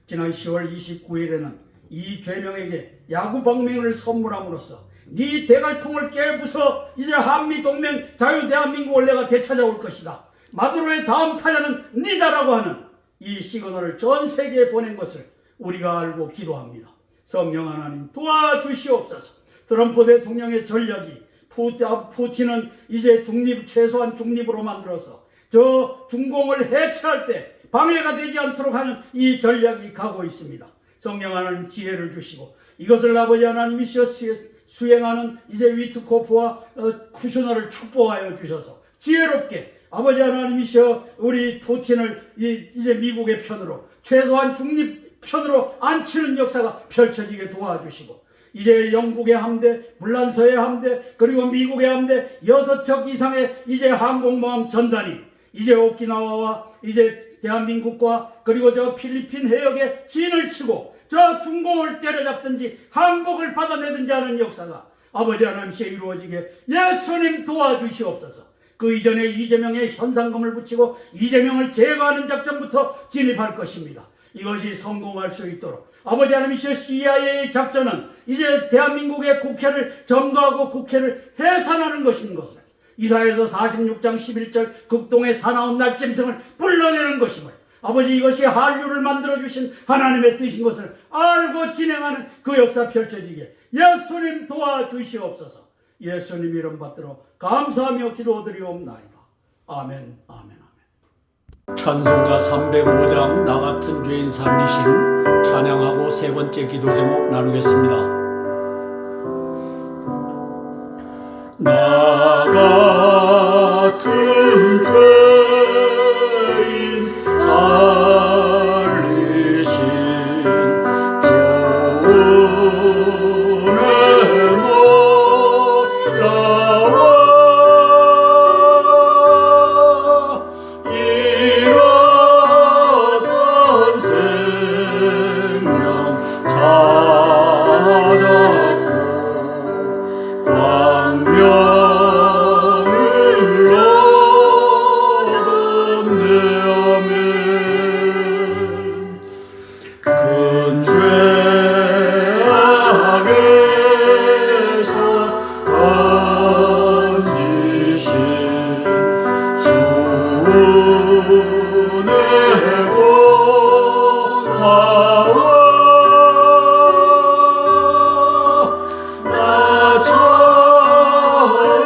지난 10월 29일에는 이 죄명에게 야구방맹을 선물함으로써 네 대갈통을 깨부숴 이제 한미동맹 자유대한민국을 내가 되찾아올 것이다. 마두로의 다음 타자는 니다라고 하는 이 시그널을 전 세계에 보낸 것을 우리가 알고 기도합니다. 성령 하나님 도와주시옵소서. 트럼프 대통령의 전략이 푸틴은 이제 최소한 중립으로 만들어서 저 중공을 해체할 때 방해가 되지 않도록 하는 이 전략이 가고 있습니다. 성령 하나님 지혜를 주시고 이것을 아버지 하나님이 수행하는 이제 위트코프와 쿠슈너를 축복하여 주셔서 지혜롭게 아버지 하나님이시여 우리 푸틴을 이제 미국의 편으로 최소한 중립 편으로 앉히는 역사가 펼쳐지게 도와주시고 이제 영국의 함대, 불란서의 함대, 그리고 미국의 함대 6척 이상의 이제 항공모함 전단이 이제 오키나와와 이제 대한민국과 그리고 저 필리핀 해역에 진을 치고 저 중공을 때려잡든지 항복을 받아내든지 하는 역사가 아버지 하나님께 이루어지게 예수님 도와주시옵소서. 그 이전에 이재명의 현상금을 붙이고 이재명을 제거하는 작전부터 진입할 것입니다. 이것이 성공할 수 있도록 아버지 하나님이시여 CIA 작전은 이제 대한민국의 국회를 점거하고 국회를 해산하는 것인 것을 이사야서 46장 11절 극동의 사나운 날짐승을 불러내는 것임을 아버지 이것이 한류를 만들어주신 하나님의 뜻인 것을 알고 진행하는 그 역사 펼쳐지게 예수님 도와주시옵소서. 예수님 이름 받들어 감사하며 기도드리옵나이다. 아멘 아멘 아멘. 찬송가 305장 나 같은 죄인 살리신 찬양하고 세 번째 기도 제목 나누겠습니다. 나 같은 죄인 살리신 주의 몰라와 잃었던 생명 찾았고 광명을 얻었네. 아멘. 큰 죄악에서 건지신 주의 고마워. 나 처음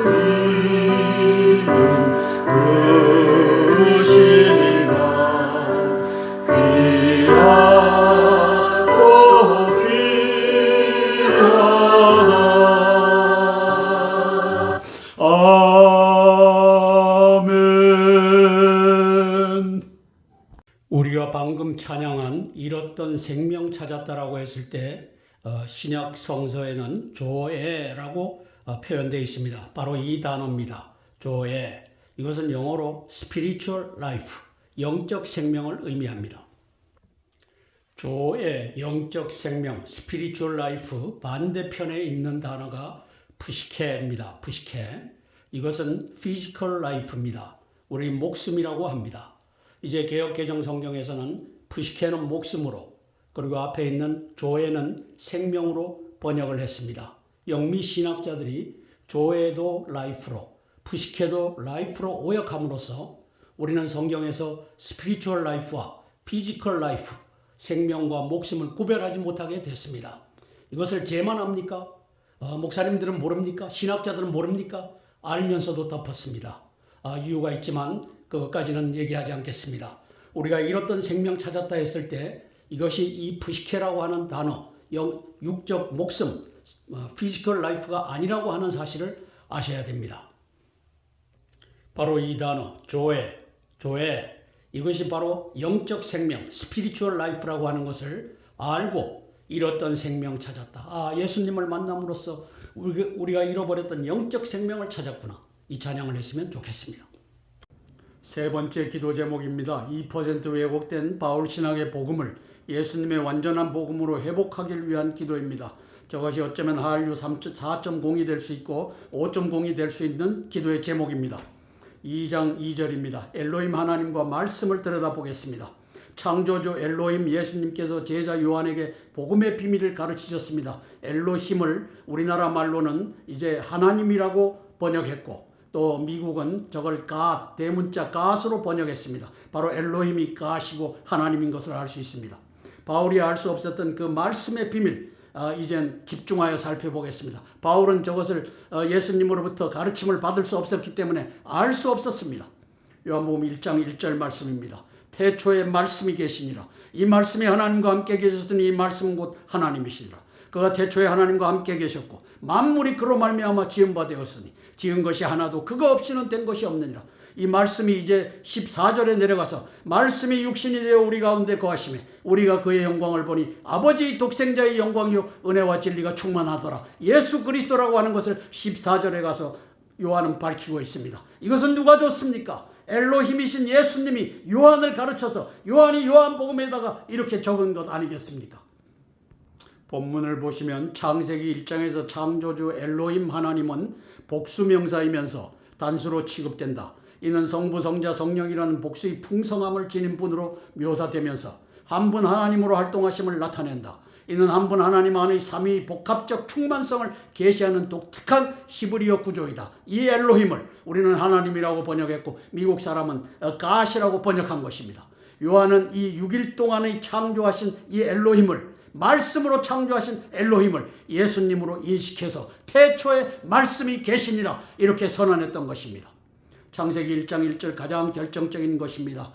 믿은 그 시간 귀하고 귀하다. 아멘. 우리가 방금 찬양한 잃었던 생명 찾았다라고 했을 때 신약 성서에는 조에라고 표현되어 있습니다. 바로 이 단어입니다. 조에. 이것은 영어로 spiritual life, 영적 생명을 의미합니다. 조에, 영적 생명, spiritual life 반대편에 있는 단어가 푸시케입니다. 푸시케. 이것은 physical life입니다. 우리 목숨이라고 합니다. 이제 개역개정 성경에서는 푸시케는 목숨으로, 그리고 앞에 있는 조에는 생명으로 번역을 했습니다. 영미 신학자들이 조에도 라이프로, 푸시케도 라이프로 오역함으로써 우리는 성경에서 스피리추얼 라이프와 피지컬 라이프, 생명과 목숨을 구별하지 못하게 됐습니다. 이것을 제만 합니까? 목사님들은 모릅니까? 신학자들은 모릅니까? 알면서도 덮었습니다. 이유가 있지만 그것까지는 얘기하지 않겠습니다. 우리가 잃었던 생명 찾았다 했을 때 이것이 이 푸시케라고 하는 단어, 육적 목숨, 피지컬 라이프가 아니라고 하는 사실을 아셔야 됩니다. 바로 이 단어, 조에, 이것이 바로 영적 생명, 스피리추얼 라이프라고 하는 것을 알고 잃었던 생명 찾았다. 예수님을 만남으로써 우리가 잃어버렸던 영적 생명을 찾았구나. 이 찬양을 했으면 좋겠습니다. 세 번째 기도 제목입니다. 2% 왜곡된 바울 신학의 복음을 예수님의 완전한 복음으로 회복하기 위한 기도입니다. 저것이 어쩌면 한류 4.0이 될 수 있고 5.0이 될 수 있는 기도의 제목입니다. 2장 2절입니다. 엘로힘 하나님과 말씀을 들여다보겠습니다. 창조주 엘로힘 예수님께서 제자 요한에게 복음의 비밀을 가르치셨습니다. 엘로힘을 우리나라 말로는 이제 하나님이라고 번역했고, 또 미국은 저걸 갓, 대문자 갓으로 번역했습니다. 바로 엘로힘이 갓이고 하나님인 것을 알 수 있습니다. 바울이 알 수 없었던 그 말씀의 비밀, 이젠 집중하여 살펴보겠습니다. 바울은 저것을 예수님으로부터 가르침을 받을 수 없었기 때문에 알 수 없었습니다. 요한복음 1장 1절 말씀입니다. 태초에 말씀이 계시니라. 이 말씀이 하나님과 함께 계셨으니 이 말씀은 곧 하나님이시니라. 그가 태초에 하나님과 함께 계셨고 만물이 그로 말미암아 지은 바 되었으니 지은 것이 하나도 그거 없이는 된 것이 없느니라. 이 말씀이 이제 14절에 내려가서 말씀이 육신이 되어 우리 가운데 거하심에 우리가 그의 영광을 보니 아버지 독생자의 영광이요 은혜와 진리가 충만하더라. 예수 그리스도라고 하는 것을 14절에 가서 요한은 밝히고 있습니다. 이것은 누가 줬습니까? 엘로힘이신 예수님이 요한을 가르쳐서 요한이 요한복음에다가 이렇게 적은 것 아니겠습니까? 본문을 보시면 창세기 1장에서 창조주 엘로힘 하나님은 복수명사이면서 단수로 취급된다. 이는 성부, 성자, 성령이라는 복수의 풍성함을 지닌 분으로 묘사되면서 한 분 하나님으로 활동하심을 나타낸다. 이는 한 분 하나님 안의 삼위 복합적 충만성을 계시하는 독특한 히브리어 구조이다. 이 엘로힘을 우리는 하나님이라고 번역했고 미국 사람은 갓이라고 번역한 것입니다. 요한은 이 6일 동안의 창조하신 이 엘로힘을, 말씀으로 창조하신 엘로힘을 예수님으로 인식해서 태초에 말씀이 계시니라 이렇게 선언했던 것입니다. 창세기 1장 1절 가장 결정적인 것입니다.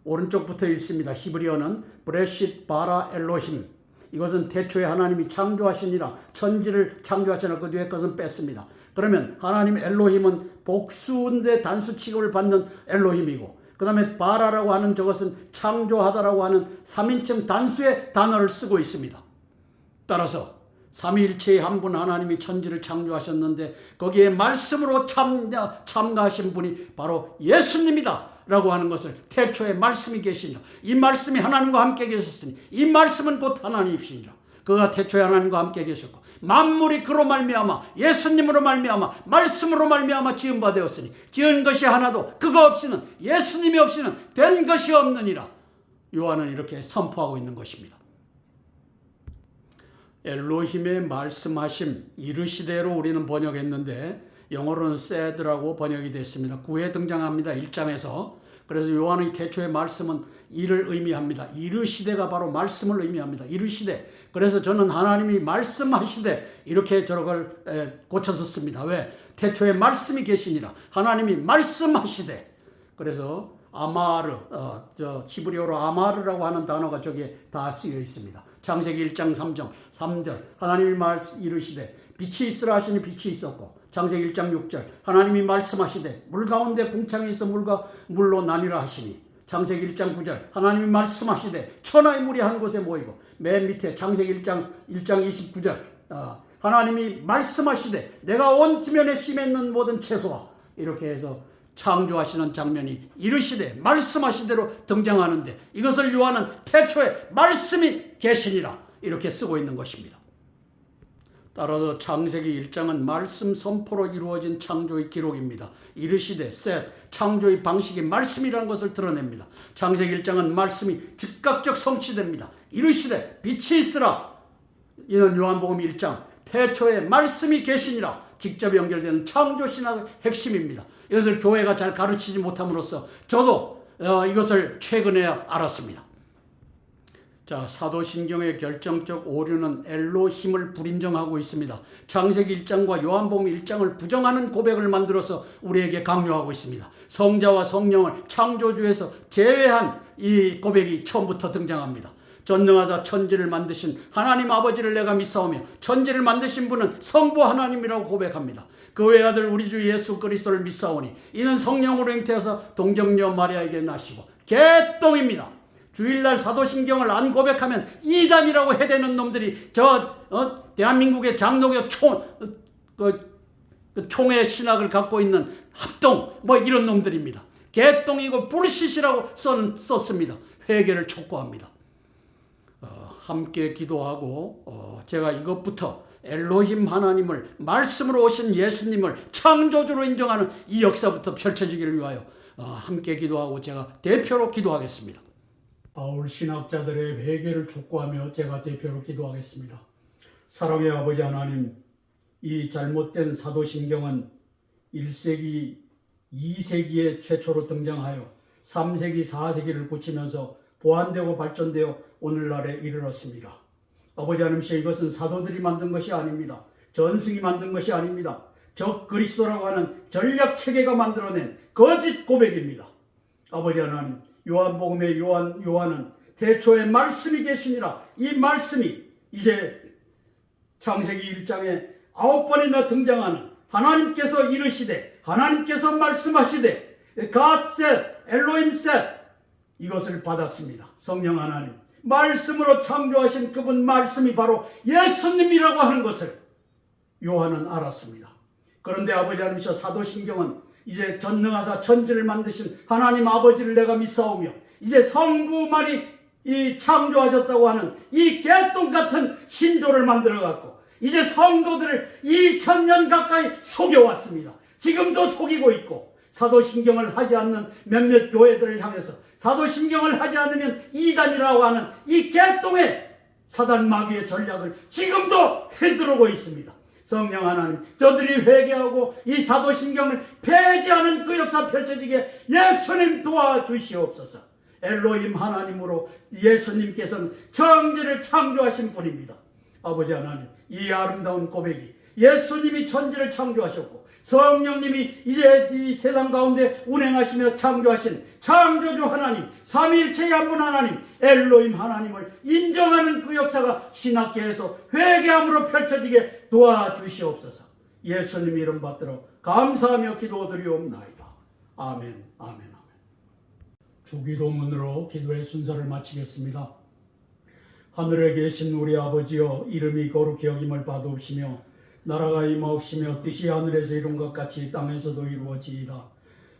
오른쪽부터 읽습니다. 히브리어는 브레싯 바라 엘로힘. 이것은 태초에 하나님이 창조하시니라, 천지를 창조하시니라. 그 뒤에 것은 뺐습니다. 그러면 하나님 엘로힘은 복수인데 단수 취급을 받는 엘로힘이고, 그 다음에 바라라고 하는 저것은 창조하다라고 하는 3인칭 단수의 단어를 쓰고 있습니다. 따라서 삼위일체의 한 분 하나님이 천지를 창조하셨는데 거기에 말씀으로 참가하신 분이 바로 예수님이다 라고 하는 것을, 태초에 말씀이 계시니라, 이 말씀이 하나님과 함께 계셨으니 이 말씀은 곧 하나님이시니라. 그가 태초에 하나님과 함께 계셨고 만물이 그로 말미암아 예수님으로 말미암아 말씀으로 말미암아 지은 바 되었으니 지은 것이 하나도 그거 없이는, 예수님이 없이는 된 것이 없느니라. 요한은 이렇게 선포하고 있는 것입니다. 엘로힘의 말씀하심, 이르시되로 우리는 번역했는데 영어로는 said라고 번역이 됐습니다. 9회 등장합니다. 1장에서. 그래서 요한의 태초의 말씀은 이를 의미합니다. 이르시되가 바로 말씀을 의미합니다. 이르시되. 그래서 저는 하나님이 말씀하시되 이렇게 저걸 고쳐서 씁니다. 왜? 태초에 말씀이 계시니라. 하나님이 말씀하시되. 그래서 아마르, 히브리어로 아마르라고 하는 단어가 저기에 다 쓰여 있습니다. 창세기 1장 3절 하나님이 이르시되 빛이 있으라 하시니 빛이 있었고, 창세기 1장 6절 하나님이 말씀하시되 물 가운데 궁창이 있어 물과 물로 나뉘라 하시니, 창세기 1장 9절 하나님이 말씀하시되 천하의 물이 한 곳에 모이고, 맨 밑에 창세기 1장 29절 하나님이 말씀하시되 내가 온 지면에 심했는 모든 채소와, 이렇게 해서 창조하시는 장면이 이르시되 말씀하시대로 등장하는데 이것을 요한은 태초에 말씀이 계시니라 이렇게 쓰고 있는 것입니다. 따라서 창세기 1장은 말씀 선포로 이루어진 창조의 기록입니다. 이르시되 셋 창조의 방식이 말씀이라는 것을 드러냅니다. 창세기 1장은 말씀이 즉각적 성취됩니다. 이르시되 빛이 있으라. 이는 요한복음 1장 태초에 말씀이 계시니라 직접 연결되는 창조신학의 핵심입니다. 이것을 교회가 잘 가르치지 못함으로써 저도 이것을 최근에 알았습니다. 자, 사도신경의 결정적 오류는 엘로힘을 불인정하고 있습니다. 창세기 1장과 요한복음 1장을 부정하는 고백을 만들어서 우리에게 강요하고 있습니다. 성자와 성령을 창조주에서 제외한 이 고백이 처음부터 등장합니다. 전능하사 천지를 만드신 하나님 아버지를 내가 믿사오며 천지를 만드신 분은 성부 하나님이라고 고백합니다. 그 외아들 우리 주 예수 그리스도를 믿사오니 이는 성령으로 잉태하사 동정녀 마리아에게 나시고 개똥입니다. 주일날 사도신경을 안 고백하면 이단이라고 해대는 놈들이 대한민국의 장로교 총회 신학을 갖고 있는 합동 이런 놈들입니다. 개똥이고 불시시라고 썼습니다. 회개를 촉구합니다. 함께 기도하고 제가 이것부터 엘로힘 하나님을 말씀으로 오신 예수님을 창조주로 인정하는 이 역사부터 펼쳐지기를 위하여 함께 기도하고 제가 대표로 기도하겠습니다. 바울 신학자들의 회개를 촉구하며 제가 대표로 기도하겠습니다. 사랑의 아버지 하나님, 이 잘못된 사도신경은 1세기, 2세기에 최초로 등장하여 3세기, 4세기를 거치면서 보완되고 발전되어 오늘날에 이르렀습니다. 아버지 하나님께 이것은 사도들이 만든 것이 아닙니다. 전승이 만든 것이 아닙니다. 적 그리스도라고 하는 전략 체계가 만들어낸 거짓 고백입니다. 아버지 하나님, 요한복음의 요한은 태초에 말씀이 계시니라. 이 말씀이 이제 창세기 1장에 9번이나 등장하는 하나님께서 이르시되 하나님께서 말씀하시되 갓셋 엘로힘셋 이것을 받았습니다. 성령 하나님 말씀으로 창조하신 그분 말씀이 바로 예수님이라고 하는 것을 요한은 알았습니다. 그런데 아버지 하나님께서 사도신경은 이제 전능하사 천지를 만드신 하나님 아버지를 내가 믿사오며 이제 성부만이 이 창조하셨다고 하는 이 개똥 같은 신조를 만들어 갖고 이제 성도들을 2000년 가까이 속여왔습니다. 지금도 속이고 있고 사도신경을 하지 않는 몇몇 교회들을 향해서 사도신경을 하지 않으면 이단이라고 하는 이 개똥의 사단 마귀의 전략을 지금도 해들어오고 있습니다. 성령 하나님, 저들이 회개하고 이 사도신경을 폐지하는 그 역사 펼쳐지게 예수님 도와주시옵소서. 엘로힘 하나님으로 예수님께서는 천지를 창조하신 분입니다. 아버지 하나님, 이 아름다운 고백이 예수님이 천지를 창조하셨고 성령님이 이제 이 세상 가운데 운행하시며 창조하신 창조주 하나님, 삼위일체의 한 분 하나님, 엘로힘 하나님을 인정하는 그 역사가 신학계에서 회개함으로 펼쳐지게 도와주시옵소서. 예수님 이름 받들어 감사하며 기도드리옵나이다. 아멘, 아멘, 아멘. 주기도문으로 기도의 순서를 마치겠습니다. 하늘에 계신 우리 아버지여, 이름이 거룩히 여김을 받으옵시며 나라가 임하옵시며 뜻이 하늘에서 이룬 것 같이 땅에서도 이루어지이다.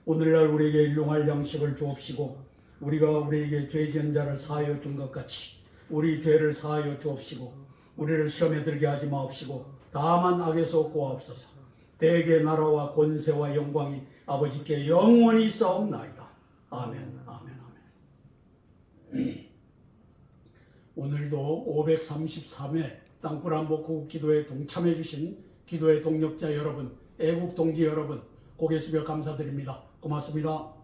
오늘날 우리에게 일용할 양식을 주옵시고 우리가 우리에게 죄 지은 자를 사하여 준 것 같이 우리 죄를 사하여 주옵시고 우리를 시험에 들게 하지 마옵시고 다만 악에서 구하옵소서. 대개 나라와 권세와 영광이 아버지께 영원히 있사옵나이다. 아멘, 아멘, 아멘. 오늘도 533회 땅굴한복 구국기도에 동참해 주신 기도의 동력자 여러분, 애국 동지 여러분, 고개 숙여 감사드립니다. 고맙습니다.